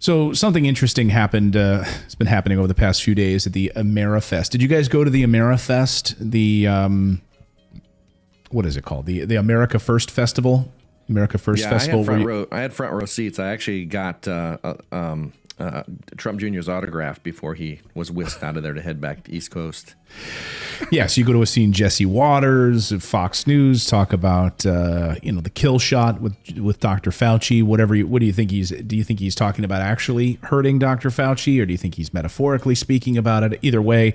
So something interesting happened. It's been happening over the past few days at the AmericaFest. Did you guys go to the AmericaFest? The what is it called? The America First Festival. AmericaFest Festival. I had front row seats. I actually got Trump Jr.'s autograph before he was whisked out of there to head back to the East Coast. Yeah, so you go to a scene Jesse Waters of Fox News talk about the kill shot with Dr. Fauci. What do you think he's talking about actually hurting Dr. Fauci, or do you think he's metaphorically speaking about it? Either way,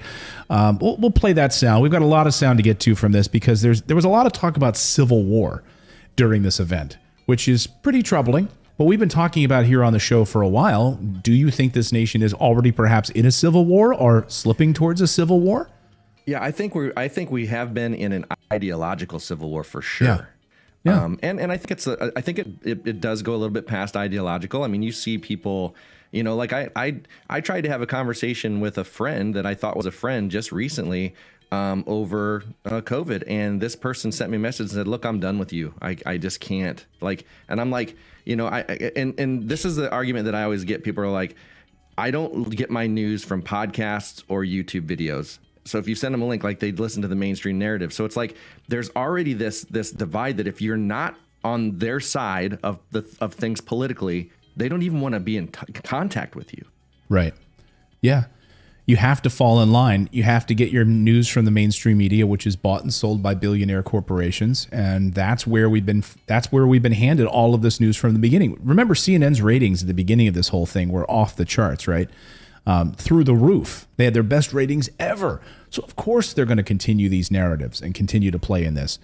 we'll play that sound. We've got a lot of sound to get to from this because there was a lot of talk about civil war during this event, which is pretty troubling. But we've been talking about here on the show for a while. Do you think this nation is already perhaps in a civil war or slipping towards a civil war? Yeah, I think we have been in an ideological civil war for sure. Yeah. And I think it does go a little bit past ideological. I mean, you see people, like I tried to have a conversation with a friend that I thought was a friend just recently over COVID, and this person sent me a message and said, "Look, I'm done with you. I just can't." And I'm like, and this is the argument that I always get. People are like, I don't get my news from podcasts or YouTube videos. So if you send them a link, like, they'd listen to the mainstream narrative. So it's like there's already this divide that if you're not on their side of things politically, they don't even want to be in contact with you. Right. Yeah. You have to fall in line. You have to get your news from the mainstream media, which is bought and sold by billionaire corporations, and that's where we've been handed all of this news from the beginning. Remember, CNN's ratings at the beginning of this whole thing were off the charts, right? Through the roof. They had their best ratings ever. So of course they're going to continue these narratives and continue to play in this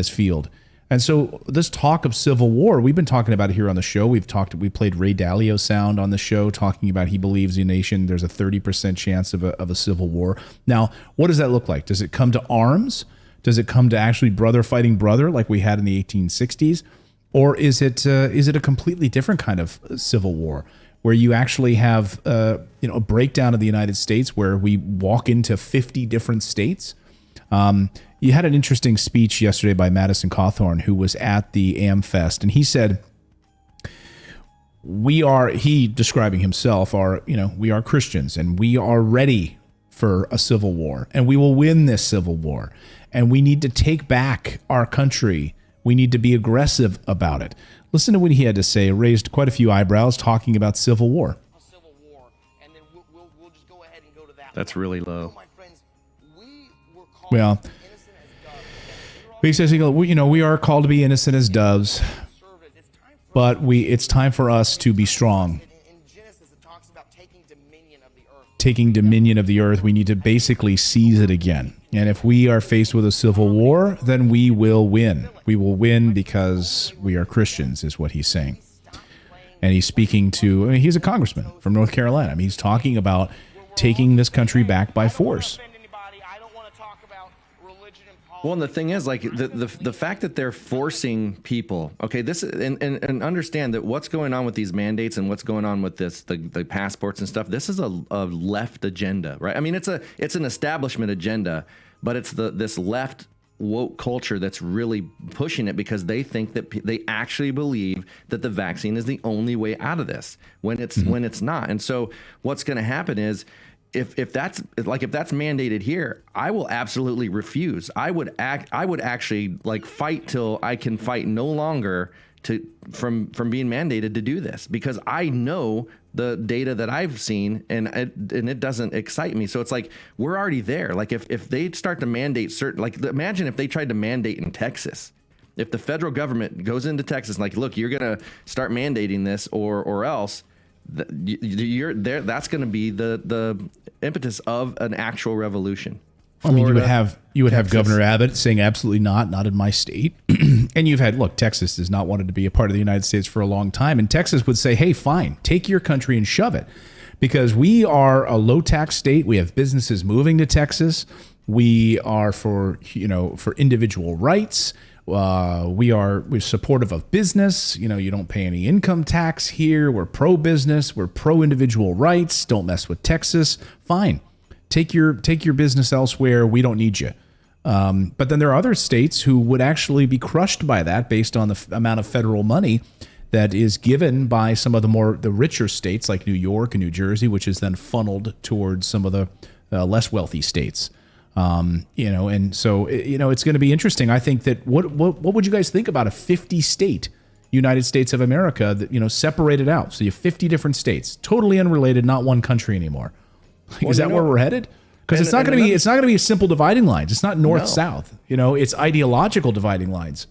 field. And so this talk of civil war, we've been talking about it here on the show. We played Ray Dalio sound on the show talking about he believes the nation, there's a 30% chance of a civil war. Now, what does that look like? Does it come to arms? Does it come to actually brother fighting brother like we had in the 1860s? Or is it a completely different kind of civil war where you actually have a breakdown of the United States where we walk into 50 different states? You had an interesting speech yesterday by Madison Cawthorn, who was at the AmFest, and he said, describing himself, we are Christians, and we are ready for a civil war, and we will win this civil war, and we need to take back our country. We need to be aggressive about it. Listen to what he had to say. It raised quite a few eyebrows talking about civil war. And then we'll just go ahead and go to that. That's really low. My friends, we were called well, he says, we are called to be innocent as doves, but it's time for us to be strong. In Genesis, it talks about taking dominion of the earth. Taking dominion of the earth, we need to basically seize it again. And if we are faced with a civil war, then we will win. We will win because we are Christians, is what he's saying. And he's speaking to, he's a congressman from North Carolina. I mean, he's talking about taking this country back by force. Well, and the thing is, like, the fact that they're forcing people, okay, this and understand that what's going on with these mandates and what's going on with the passports and stuff, this is a left agenda, right? I mean, it's an establishment agenda, but it's this left woke culture that's really pushing it because they think that they actually believe that the vaccine is the only way out of this when it's not. And so what's going to happen is, If that's mandated here, I will absolutely refuse. I would actually fight till I can fight no longer from being mandated to do this, because I know the data that I've seen and it doesn't excite me. So it's like we're already there. Like if they start to mandate certain, imagine if they tried to mandate in Texas. If the federal government goes into Texas and look, you're gonna start mandating this or else. You're there. That's going to be the impetus of an actual revolution. Florida, I mean, you would have Governor Abbott saying absolutely not in my state. And you've had, Texas has not wanted to be a part of the United States for a long time. And Texas would say, hey, fine, take your country and shove it. Because we are a low tax state. We have businesses moving to Texas. We are for individual rights. We're supportive of business. You don't pay any income tax here. We're pro-business. We're pro-individual rights. Don't mess with Texas. Fine. Take your business elsewhere. We don't need you. But then there are other states who would actually be crushed by that based on the amount of federal money that is given by some of the richer states like New York and New Jersey, which is then funneled towards some of the less wealthy states. And so it's going to be interesting. I think that what would you guys think about a 50 state United States of America that separated out? So you have 50 different states, totally unrelated, not one country anymore. Is that where we're headed? Because it's not going to be a simple dividing lines. It's not north south. It's ideological dividing lines.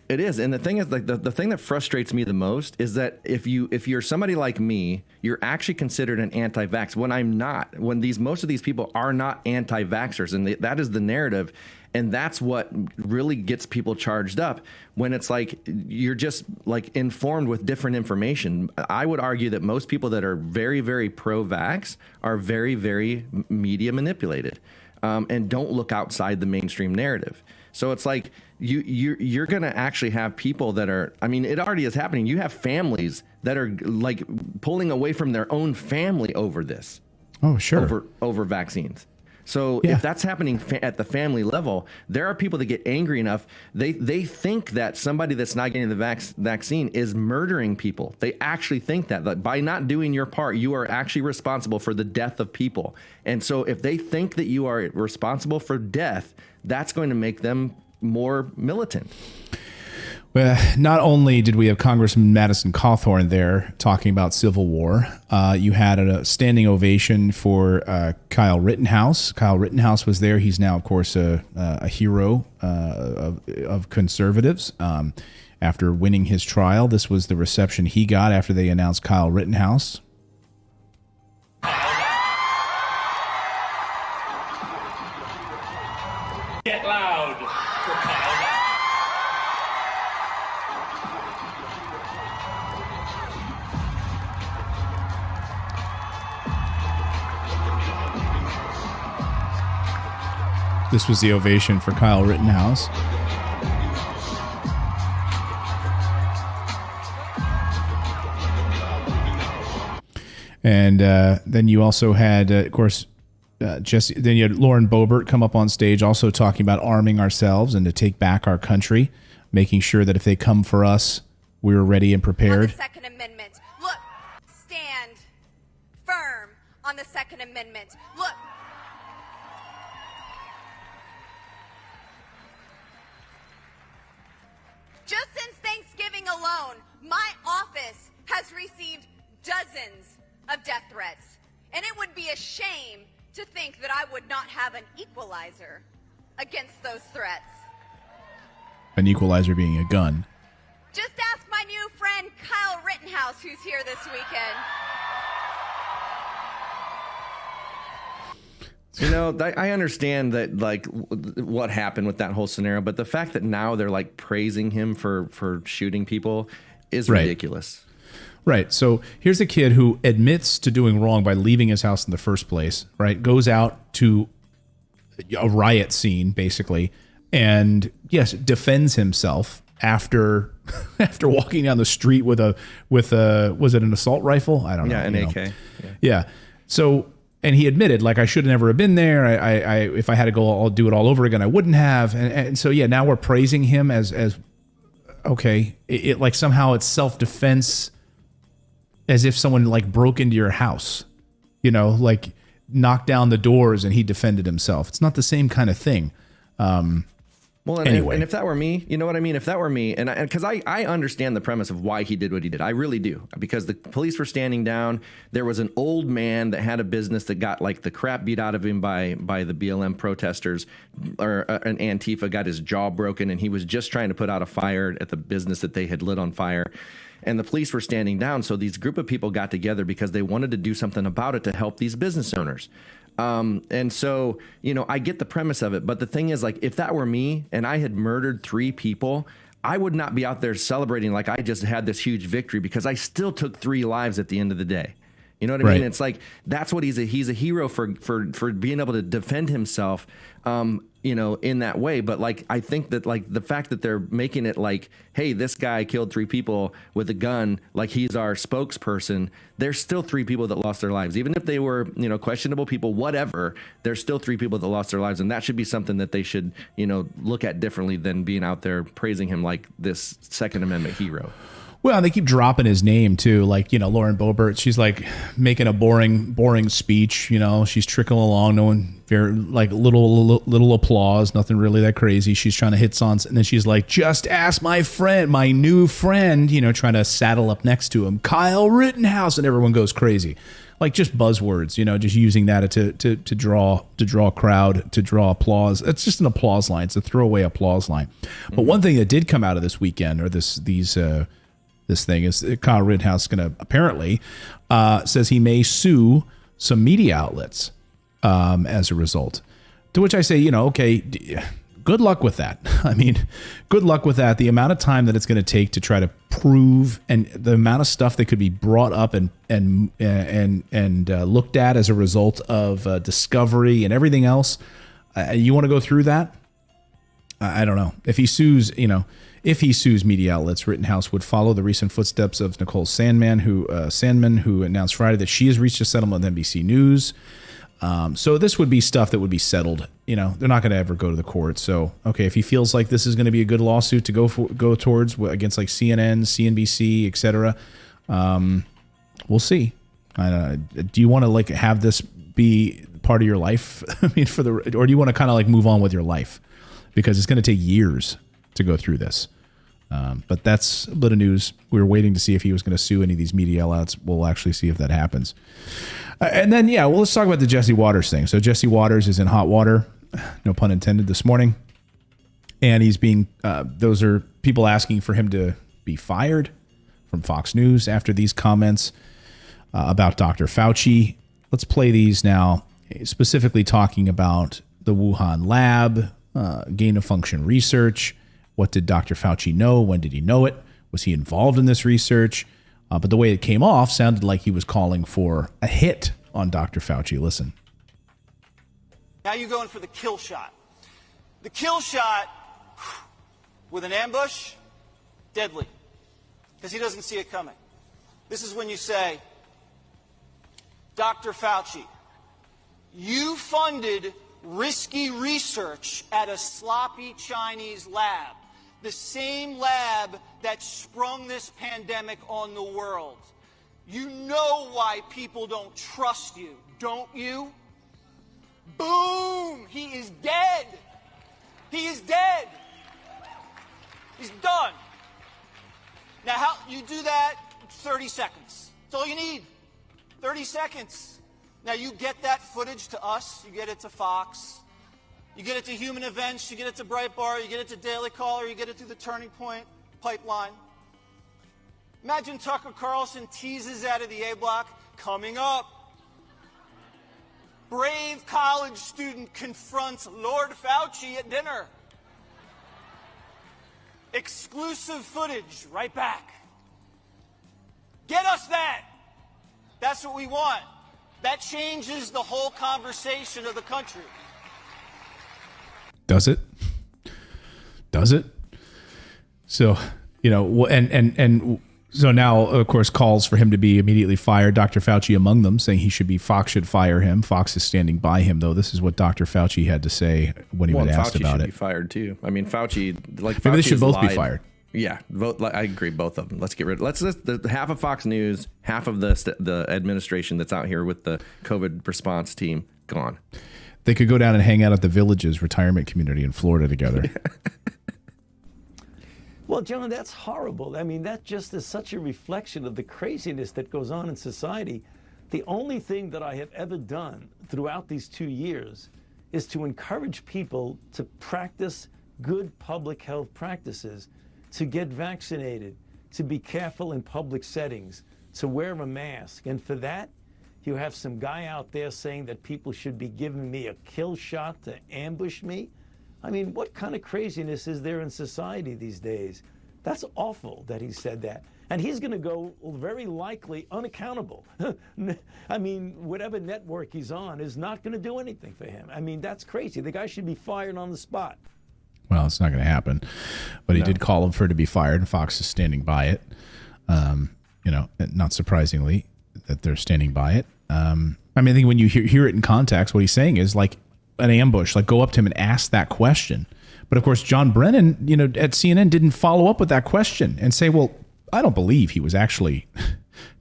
It is. And the thing is, like, the thing that frustrates me the most is that if you're somebody like me, you're actually considered an anti-vax when I'm not, when most of these people are not anti-vaxxers. And that is the narrative. And that's what really gets people charged up when it's like you're just like informed with different information. I would argue that most people that are very, very pro-vax are very, very media manipulated and don't look outside the mainstream narrative. So it's like you're going to actually have people that are, I mean, it already is happening. You have families that are like pulling away from their own family over this. Oh, sure. Over vaccines. So if that's happening at the family level, there are people that get angry enough. They think that somebody that's not getting the vaccine is murdering people. They actually think that by not doing your part, you are actually responsible for the death of people. And so if they think that you are responsible for death, that's going to make them more militant. Well, not only did we have Congressman Madison Cawthorn there talking about civil war, you had a standing ovation for Kyle Rittenhouse. Kyle Rittenhouse was there. He's now, of course, a hero of conservatives. After winning his trial, this was the reception he got after they announced Kyle Rittenhouse. Get loud for Kyle. This was the ovation for Kyle Rittenhouse. And then you also had, of course, Jesse. Then you had Lauren Boebert come up on stage, also talking about arming ourselves and to take back our country, making sure that if they come for us, we were ready and prepared. On the Second Amendment, look, stand firm on the Second Amendment. Look. Just since Thanksgiving alone, my office has received dozens of death threats. And it would be a shame to think that I would not have an equalizer against those threats. An equalizer being a gun. Just ask my new friend Kyle Rittenhouse, who's here this weekend. I understand that, like, what happened with that whole scenario, but the fact that now they're like praising him for shooting people is ridiculous. Right. So here's a kid who admits to doing wrong by leaving his house in the first place, right? Goes out to a riot scene, basically, and yes, defends himself after walking down the street with a was it an assault rifle? I don't know. Yeah, an AK. Yeah. So, and he admitted, like, I should have never been there. I if I had to go, I'll do it all over again. I wouldn't have. And so, yeah, now we're praising him as okay. It like somehow it's self-defense, as if someone like broke into your house, like knocked down the doors and he defended himself. It's not the same kind of thing. Well, anyway. And if that were me, you know what I mean? If that were me, and because I understand the premise of why he did what he did. I really do. Because the police were standing down. There was an old man that had a business that got like the crap beat out of him by the BLM protesters, or an Antifa got his jaw broken, and he was just trying to put out a fire at the business that they had lit on fire. And the police were standing down. So these group of people got together because they wanted to do something about it to help these business owners. And so, I get the premise of it. But the thing is, like, if that were me and I had murdered 3 people, I would not be out there celebrating like I just had this huge victory, because I still took 3 lives at the end of the day. You know what I mean? It's like, that's what he's a hero for being able to defend himself, in that way. But like, I think that like the fact that they're making it like, hey, this guy killed 3 people with a gun, like he's our spokesperson. There's still 3 people that lost their lives, even if they were, questionable people, whatever. There's still 3 people that lost their lives, and that should be something that they should, look at differently than being out there praising him like this Second Amendment hero. Well, they keep dropping his name too. Like, Lauren Boebert, she's like making a boring speech. She's trickling along. No one very like little applause, nothing really that crazy. She's trying to hit on, and then she's like, just ask my new friend, trying to saddle up next to him, Kyle Rittenhouse, and everyone goes crazy. Like just buzzwords, just using that to draw crowd, to draw applause. It's just an applause line. It's a throwaway applause line. But one thing that did come out of this weekend, or this thing, is Kyle Rittenhouse going to apparently says he may sue some media outlets as a result. To which I say, okay, good luck with that. I mean, good luck with that. The amount of time that it's going to take to try to prove, and the amount of stuff that could be brought up and looked at as a result of discovery and everything else. You want to go through that? I don't know. If he sues, if he sues media outlets, Rittenhouse would follow the recent footsteps of Nicole Sandman, who announced Friday that she has reached a settlement with NBC News. So this would be stuff that would be settled. They're not going to ever go to the court. So, okay, if he feels like this is going to be a good lawsuit to go towards against like CNN, CNBC, etc., we'll see. Do you want to like have this be part of your life? I mean, or do you want to kind of like move on with your life? Because it's going to take years to go through this. But that's a bit of news. We were waiting to see if he was going to sue any of these media outlets. We'll actually see if that happens. And then, let's talk about the Jesse Waters thing. So Jesse Waters is in hot water, no pun intended, this morning. And he's being, those are people asking for him to be fired from Fox News after these comments about Dr. Fauci. Let's play these now, specifically talking about the Wuhan lab, gain of function research. What did Dr. Fauci know? When did he know it? Was he involved in this research? But the way it came off sounded like he was calling for a hit on Dr. Fauci. Listen. Now you're going for the kill shot. The kill shot with an ambush, deadly, because he doesn't see it coming. This is when you say, Dr. Fauci, you funded risky research at a sloppy Chinese lab. The same lab that sprung this pandemic on the world. You know why people don't trust you, don't you? Boom! He is dead. He is dead. He's done. Now, how you do that? 30 seconds. That's all you need. 30 seconds. Now, you get that footage to us. You get it to Fox. You get it to Human Events, you get it to Breitbart, you get it to Daily Caller, you get it through the Turning Point pipeline. Imagine Tucker Carlson teases out of the A block, coming up. Brave college student confronts Lord Fauci at dinner. Exclusive footage, right back. Get us that. That's what we want. That changes the whole conversation of the country. Does it? Does it? So, and so now, of course, calls for him to be immediately fired. Dr. Fauci among them, saying Fox should fire him. Fox is standing by him, though. This is what Dr. Fauci had to say when he was asked Fauci about should it. Be fired too. I mean, Fauci, like maybe Fauci they should both lied. be fired. Yeah, I agree, both of them. Let's get rid. Let's just half of Fox News, half of the administration that's out here with the COVID response team gone. They could go down and hang out at the Villages retirement community in Florida together. Well, John, that's horrible. I mean, that just is such a reflection of the craziness that goes on in society. The only thing that I have ever done throughout these 2 years is to encourage people to practice good public health practices, to get vaccinated, to be careful in public settings, to wear a mask. And for that, you have some guy out there saying that people should be giving me a kill shot to ambush me. I mean, what kind of craziness is there in society these days? That's awful that he said that. And he's going to go very likely unaccountable. I mean, whatever network he's on is not going to do anything for him. I mean, that's crazy. The guy should be fired on the spot. Well, it's not going to happen. But he did call him for it to be fired, and Fox is standing by it. Not surprisingly that they're standing by it. I mean, I think when you hear it in context, what he's saying is like an ambush, like go up to him and ask that question. But of course, John Brennan, at CNN didn't follow up with that question and say, well, I don't believe he was actually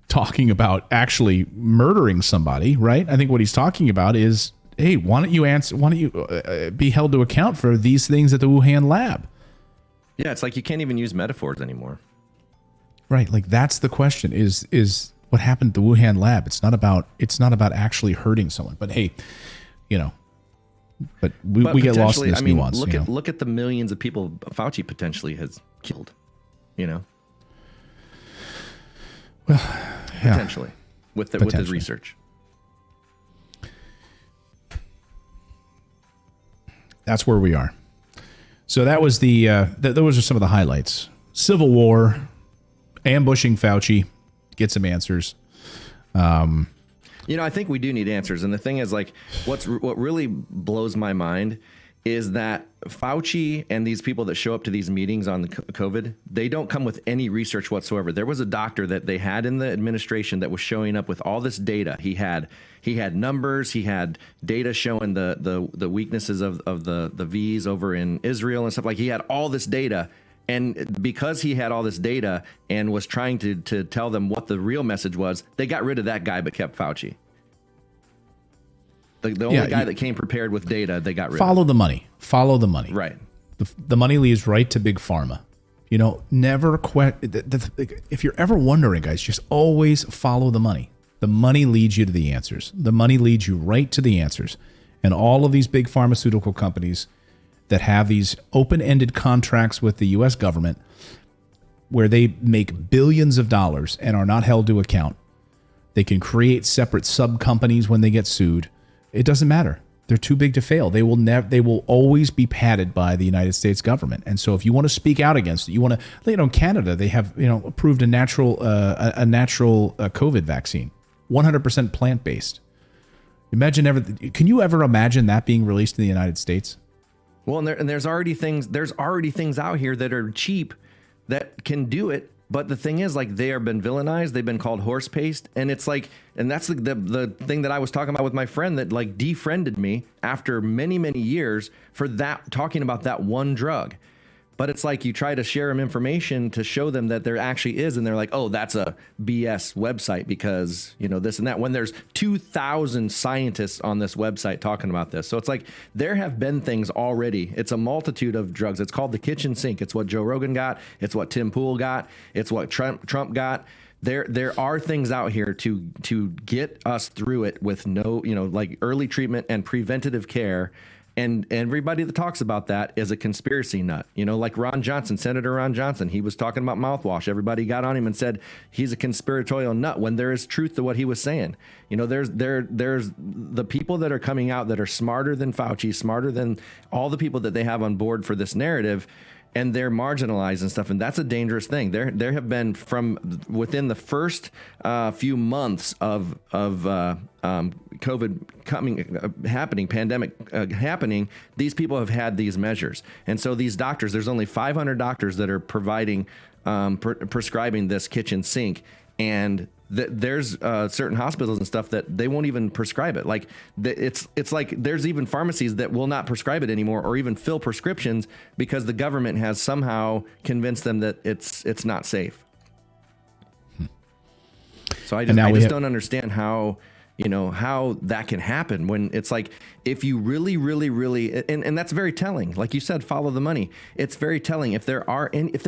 talking about actually murdering somebody, right? I think what he's talking about is, hey, why don't you be held to account for these things at the Wuhan lab? Yeah, it's like you can't even use metaphors anymore. Right, like that's the question: is what happened at the Wuhan lab? It's not about actually hurting someone. But hey, but we get lost in this nuance. Look at the millions of people Fauci potentially has killed. Well, potentially with his research. That's where we are. So that was those are some of the highlights. Civil war, ambushing Fauci, get some answers. I think we do need answers. And the thing is, like, what really blows my mind is that Fauci and these people that show up to these meetings on the COVID, they don't come with any research whatsoever. There was a doctor that they had in the administration that was showing up with all this data. He had numbers, he had data showing the weaknesses of the V's over in Israel and stuff. Like, he had all this data. And because he had all this data and was trying to tell them what the real message was, they got rid of that guy but kept Fauci. The only guy that came prepared with data, they got rid of. Follow the money. Follow the money. Right. The money leads right to big pharma. Never if you're ever wondering, guys, just always follow the money. The money leads you to the answers. The money leads you right to the answers. And all of these big pharmaceutical companies that have these open-ended contracts with the U.S. government where they make billions of dollars and are not held to account. They can create separate sub-companies when they get sued. It doesn't matter. They're too big to fail. They will always be padded by the United States government. And so if you want to speak out against it, in Canada, they have, approved a natural COVID vaccine, 100% plant-based. Can you ever imagine that being released in the United States? Well, and there's already things out here that are cheap that can do it. But the thing is, like, they have been villainized. They've been called horse paste. And it's like, and that's the thing that I was talking about with my friend that, like, defriended me after many, many years for that, talking about that one drug. But it's like you try to share them information to show them that there actually is. And they're like, oh, that's a BS website because, this and that, when there's 2,000 scientists on this website talking about this. So it's like there have been things already. It's a multitude of drugs. It's called the kitchen sink. It's what Joe Rogan got. It's what Tim Pool got. It's what Trump got. There are things out here to get us through it with no, like early treatment and preventative care. And everybody that talks about that is a conspiracy nut. Like Ron Johnson, Senator Ron Johnson, he was talking about mouthwash. Everybody got on him and said he's a conspiratorial nut when there is truth to what he was saying. There's the people that are coming out that are smarter than Fauci, smarter than all the people that they have on board for this narrative. And they're marginalized and stuff, and that's a dangerous thing. There have been from within the first few months of COVID happening, pandemic happening. These people have had these measures, and so these doctors. There's only 500 doctors that are providing prescribing this kitchen sink, and there's certain hospitals and stuff that they won't even prescribe it. Like it's like there's even pharmacies that will not prescribe it anymore or even fill prescriptions because the government has somehow convinced them that it's not safe. So I just don't understand how that can happen when it's like, if you really, really, really, and that's very telling. Like you said, follow the money. It's very telling. If there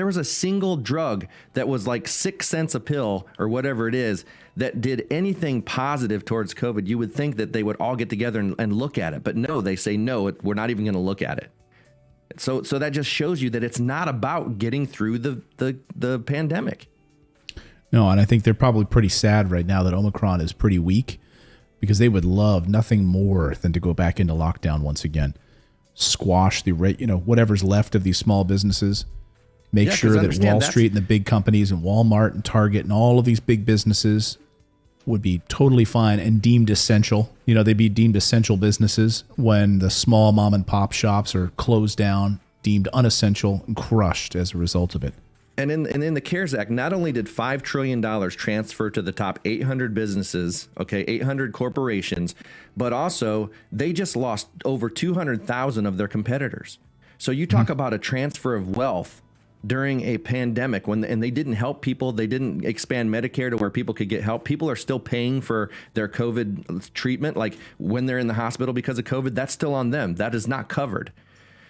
was a single drug that was like 6 cents a pill or whatever it is that did anything positive towards COVID, you would think that they would all get together and look at it. But no, they say, no, we're not even going to look at it. So that just shows you that it's not about getting through the pandemic. No, and I think they're probably pretty sad right now that Omicron is pretty weak, because they would love nothing more than to go back into lockdown once again, squash the whatever's left of these small businesses, make sure that Wall Street and the big companies and Walmart and Target and all of these big businesses would be totally fine and deemed essential. They'd be deemed essential businesses when the small mom and pop shops are closed down, deemed unessential and crushed as a result of it. And in the CARES Act, not only did $5 trillion transfer to the top 800 businesses, 800 corporations, but also they just lost over 200,000 of their competitors. So you talk about a transfer of wealth during a pandemic and they didn't help people. They didn't expand Medicare to where people could get help. People are still paying for their COVID treatment. Like when they're in the hospital because of COVID, that's still on them. That is not covered.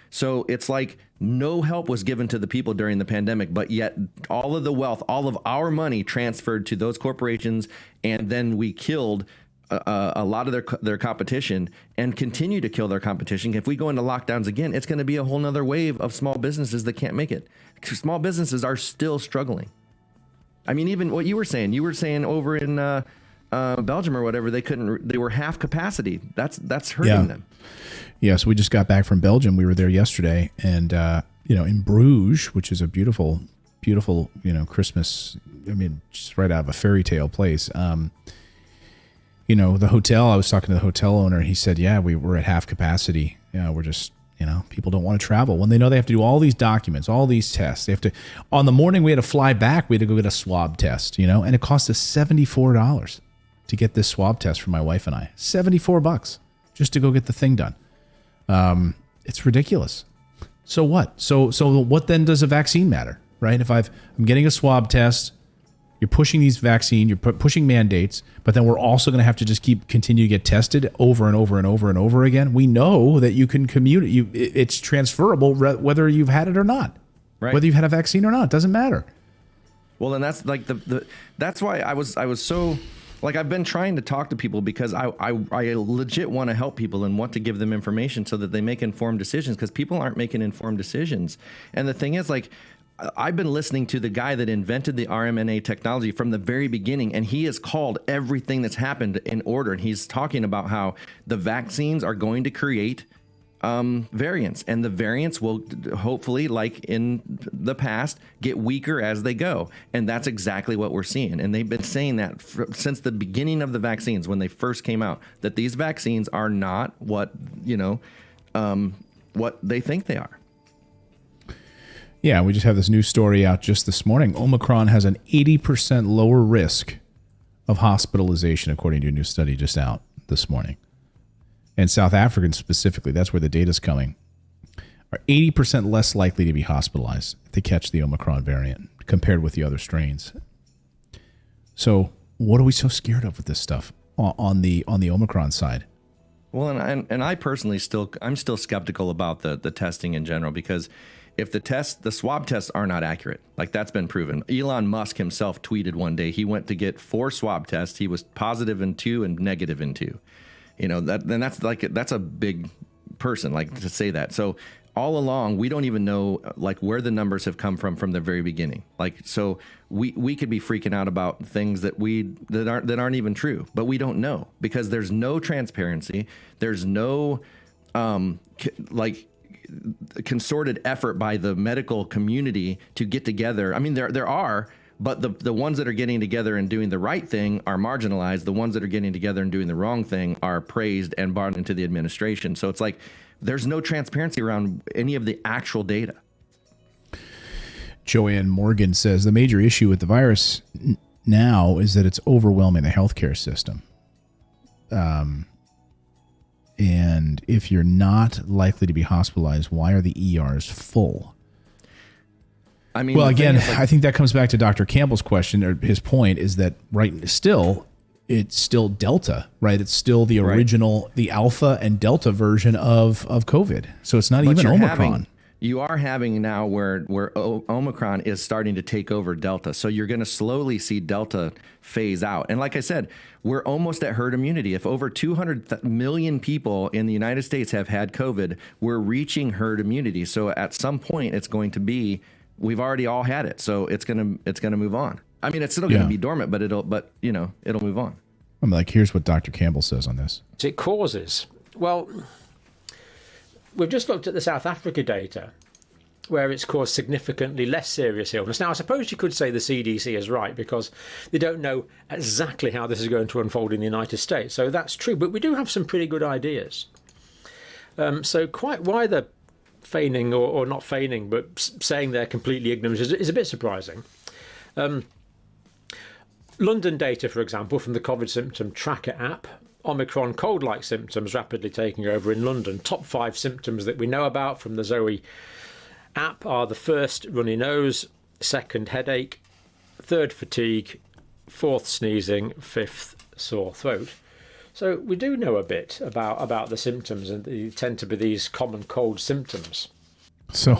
So it's like no help was given to the people during the pandemic, but yet all of the wealth, all of our money transferred to those corporations. And then we killed a lot of their competition and continue to kill their competition. If we go into lockdowns again, it's going to be a whole nother wave of small businesses that can't make it. Small businesses are still struggling. I mean, even what you were saying over in Belgium or whatever, they were half capacity. That's hurting them. Yeah, so we just got back from Belgium. We were there yesterday, and in Bruges, which is a beautiful, beautiful, Christmas. I mean, just right out of a fairy tale place. The hotel. I was talking to the hotel owner. He said, "Yeah, we were at half capacity. Yeah, we're just, people don't want to travel when they know they have to do all these documents, all these tests. They have to. On the morning we had to fly back, we had to go get a swab test. And it cost us $74 to get this swab test for my wife and I. $74 just to go get the thing done." It's ridiculous. So what? So what then does a vaccine matter, right? If I'm getting a swab test, you're pushing these vaccine, you're pushing mandates, but then we're also going to have to just continue to get tested over and over and over and over again. We know that you can commute. It's transferable whether you've had it or not, right? Whether you've had a vaccine or not, it doesn't matter. Well, and that's like that's why I was so. Like, I've been trying to talk to people because I legit want to help people and want to give them information so that they make informed decisions, because people aren't making informed decisions. And the thing is, like, I've been listening to the guy that invented the RMNA technology from the very beginning, and he has called everything that's happened in order. And he's talking about how the vaccines are going to create variants, and the variants will hopefully, like in the past, get weaker as they go. And that's exactly what we're seeing. And they've been saying that since the beginning of the vaccines, when they first came out, that these vaccines are not what they think they are. Yeah, we just have this new story out just this morning. Omicron has an 80% lower risk of hospitalization, according to a new study just out this morning. And South Africans specifically, that's where the data's coming, are 80% less likely to be hospitalized if they catch the Omicron variant compared with the other strains. So what are we so scared of with this stuff on the Omicron side? Well, and I personally I'm still skeptical about the testing in general, because if the swab tests are not accurate, like that's been proven. Elon Musk himself tweeted one day he went to get 4 swab tests. He was positive in 2 and negative in 2. That's a big person, like, to say that. So all along, we don't even know like where the numbers have come from the very beginning. Like, so we could be freaking out about things that aren't even true, but we don't know, because there's no transparency. There's no concerted effort by the medical community to get together. I mean, there are. But the ones that are getting together and doing the right thing are marginalized. The ones that are getting together and doing the wrong thing are praised and brought into the administration. So it's like there's no transparency around any of the actual data. Joanne Morgan says the major issue with the virus now is that it's overwhelming the healthcare system. And if you're not likely to be hospitalized, why are the ERs full? I mean, well, again, I think that comes back to Dr. Campbell's question, or his point is that it's still Delta, right? It's still the original, the Alpha and Delta version of COVID. So it's not even Omicron. You are having now where Omicron is starting to take over Delta. So you're going to slowly see Delta phase out. And like I said, we're almost at herd immunity. If over 200 million people in the United States have had COVID, we're reaching herd immunity. So at some point, it's going to be, we've already all had it, so it's gonna move on. I mean, it's still gonna be dormant, but it'll move on. I'm like, here's what Dr. Campbell says on this. It causes. Well, we've just looked at the South Africa data, where it's caused significantly less serious illness. Now, I suppose you could say the CDC is right, because they don't know exactly how this is going to unfold in the United States. So that's true, but we do have some pretty good ideas. So quite why the feigning or not feigning, but saying they're completely ignorant is a bit surprising. London data, for example, from the COVID symptom tracker app, Omicron cold-like symptoms rapidly taking over in London. Top 5 symptoms that we know about from the Zoe app are the first runny nose, second headache, third fatigue, fourth sneezing, fifth sore throat. So we do know a bit about the symptoms, and they tend to be these common cold symptoms. So,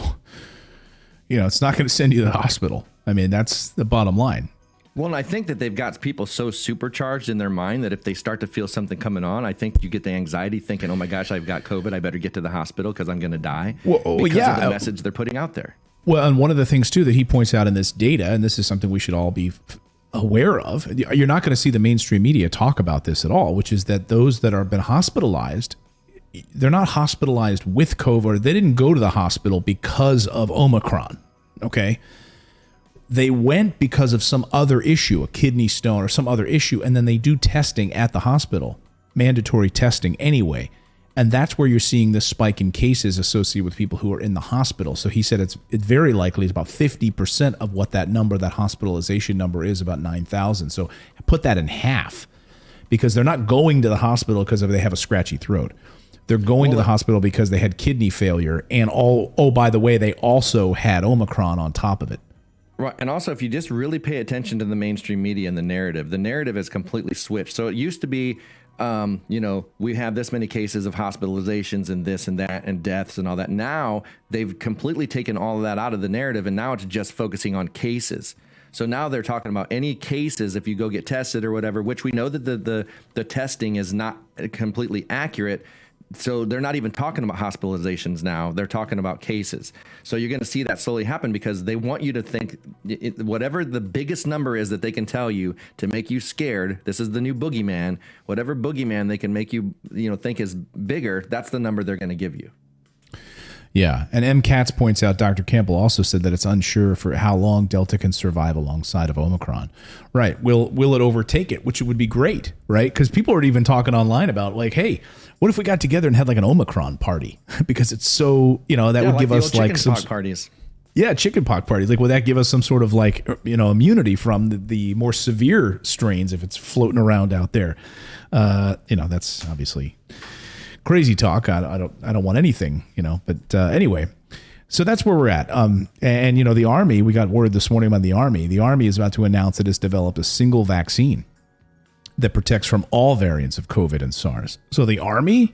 it's not going to send you to the hospital. I mean, that's the bottom line. Well, and I think that they've got people so supercharged in their mind that if they start to feel something coming on, I think you get the anxiety thinking, oh my gosh, I've got COVID. I better get to the hospital because I'm going to die. Because of the message they're putting out there. Well, and one of the things, too, that he points out in this data, and this is something we should all be aware of, you're not going to see the mainstream media talk about this at all, which is that those that have been hospitalized, they're not hospitalized with COVID. They didn't go to the hospital because of Omicron, okay? They went because of some other issue, a kidney stone or some other issue, and then they do testing at the hospital, mandatory testing anyway. And that's where you're seeing this spike in cases associated with people who are in the hospital. So he said it's very likely it's about 50% of what that number, that hospitalization number is, about 9,000. So put that in half, because they're not going to the hospital because they have a scratchy throat. They're going to the hospital because they had kidney failure. And by the way, they also had Omicron on top of it. Right. And also, if you just really pay attention to the mainstream media and the narrative has completely switched. So it used to be, we have this many cases of hospitalizations and this and that and deaths and all that. Now they've completely taken all of that out of the narrative, and now it's just focusing on cases. So now they're talking about any cases if you go get tested or whatever, which we know that the testing is not completely accurate. So they're not even talking about hospitalizations now. They're talking about cases. So you're going to see that slowly happen because they want you to think whatever the biggest number is that they can tell you to make you scared. This is the new boogeyman. Whatever boogeyman they can make you, think is bigger, that's the number they're going to give you. Yeah. And M. Katz points out, Dr. Campbell also said that it's unsure for how long Delta can survive alongside of Omicron. Right. Will it overtake it? Which would be great, right? Because people are even talking online about like, hey, what if we got together and had like an Omicron party? Because it's so, that would give us like some parties. Yeah, chickenpox parties. Like, would that give us some sort of like, immunity from the more severe strains if it's floating around out there? That's obviously crazy talk. I don't want anything, But anyway, so that's where we're at. And the Army, we got word this morning about the Army. The Army is about to announce that it's developed a single vaccine that protects from all variants of COVID and SARS. So the Army,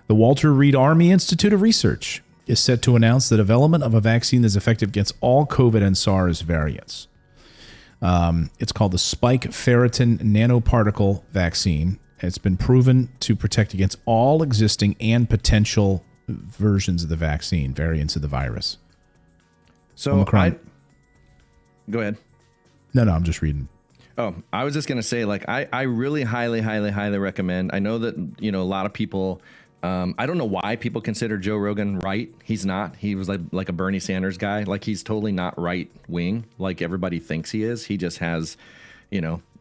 the Walter Reed Army Institute of Research, is set to announce the development of a vaccine that's effective against all COVID and SARS variants. It's called the spike ferritin nanoparticle vaccine. It's been proven to protect against all existing and potential versions of the vaccine, variants of the virus. So Omicron. Go ahead. No, I'm just reading. Oh, I was just going to say, like, I really highly recommend. I know that, a lot of people, I don't know why people consider Joe Rogan right. He's not. He was like a Bernie Sanders guy. Like, he's totally not right wing like everybody thinks he is. He just has,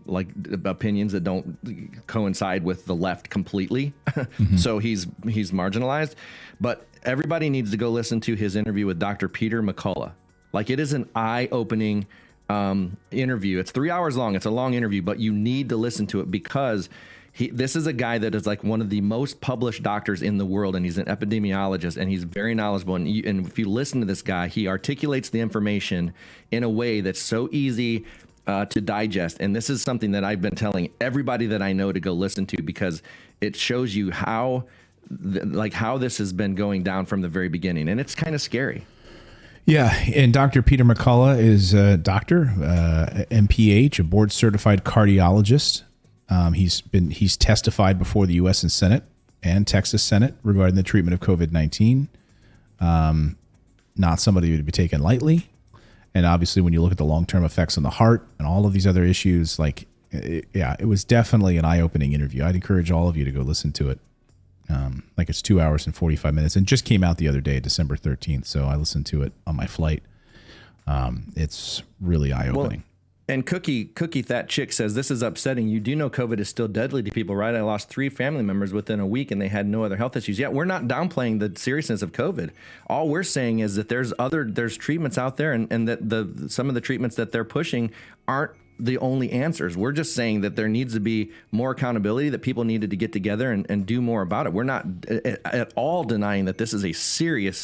like opinions that don't coincide with the left completely. Mm-hmm. So he's marginalized. But everybody needs to go listen to his interview with Dr. Peter McCullough. Like, it is an eye-opening interview. It's 3 hours long. It's a long interview, but you need to listen to it because this is a guy that is like one of the most published doctors in the world, and he's an epidemiologist, and he's very knowledgeable. And if you listen to this guy, he articulates the information in a way that's so easy to digest. And this is something that I've been telling everybody that I know to go listen to, because it shows you how this has been going down from the very beginning. And it's kind of scary. Yeah, and Dr. Peter McCullough is a doctor, MPH, a board-certified cardiologist. He's testified before the U.S. and Senate and Texas Senate regarding the treatment of COVID-19. Not somebody to be taken lightly. And obviously, when you look at the long-term effects on the heart and all of these other issues, it was definitely an eye-opening interview. I'd encourage all of you to go listen to it. It's 2 hours and 45 minutes, and just came out the other day, December 13th. So I listened to it on my flight. It's really eye-opening. Well, and Cookie, that chick says, this is upsetting. You do know COVID is still deadly to people, right? I lost 3 family members within a week, and they had no other health issues. Yeah, we're not downplaying the seriousness of COVID. All we're saying is that there's treatments out there, and that some of the treatments that they're pushing aren't the only answers. We're just saying that there needs to be more accountability, that people needed to get together and do more about it. We're not at all denying that this is a serious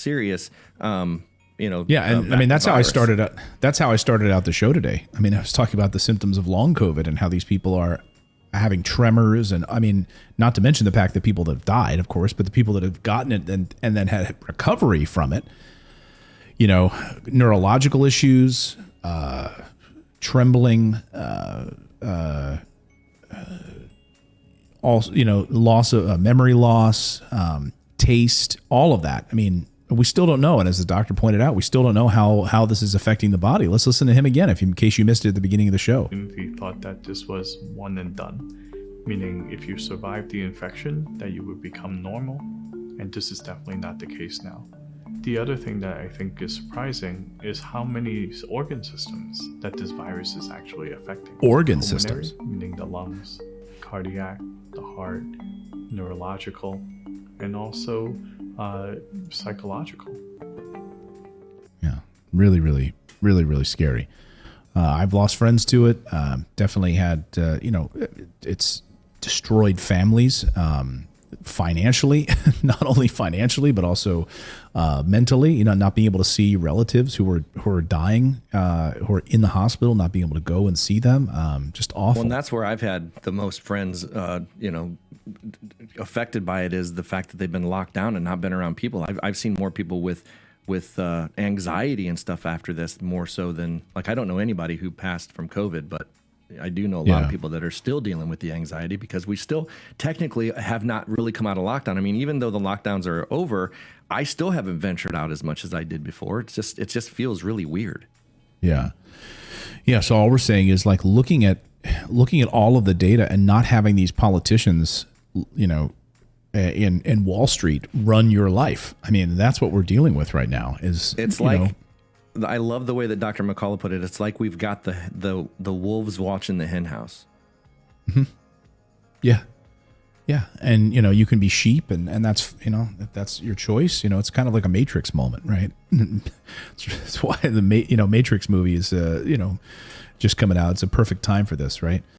Yeah, and I mean that's how I started out. That's how I started out the show today. I mean, I was talking about the symptoms of long COVID and how these people are having tremors, and I mean, not to mention the fact that people that have died, of course, but the people that have gotten it and then had recovery from it. Neurological issues, trembling, also loss of memory loss, taste, all of that. I mean, we still don't know. And as the doctor pointed out, we still don't know how this is affecting the body. Let's listen to him again, in case you missed it at the beginning of the show. He thought that this was one and done, meaning if you survive the infection, that you would become normal. And this is definitely not the case now. The other thing that I think is surprising is how many organ systems that this virus is actually affecting. Organ Pulmonary, systems? meaning the lungs, cardiac, the heart, neurological, and also psychological. Yeah, really, really, really, really scary. I've lost friends to it. Definitely had, it's destroyed families financially, not only financially, but also mentally, not being able to see relatives who are dying, who are in the hospital, not being able to go and see them. Just awful. Well, and that's where I've had the most friends, affected by it, is the fact that they've been locked down and not been around people. I've seen more people with anxiety and stuff after this, more so than, like, I don't know anybody who passed from COVID, but I do know a lot of people that are still dealing with the anxiety because we still technically have not really come out of lockdown. I mean, even though the lockdowns are over, I still haven't ventured out as much as I did before. It just feels really weird. Yeah. Yeah. So all we're saying is, like, looking at all of the data and not having these politicians, in Wall Street run your life. I mean, that's what we're dealing with right now. I love the way that Dr. McCullough put it. It's like we've got the wolves watching the hen house. Mm-hmm. Yeah. Yeah. And, you can be sheep and that's, that's your choice. It's kind of like a Matrix moment, right? That's why the Matrix movie is, just coming out. It's a perfect time for this, right?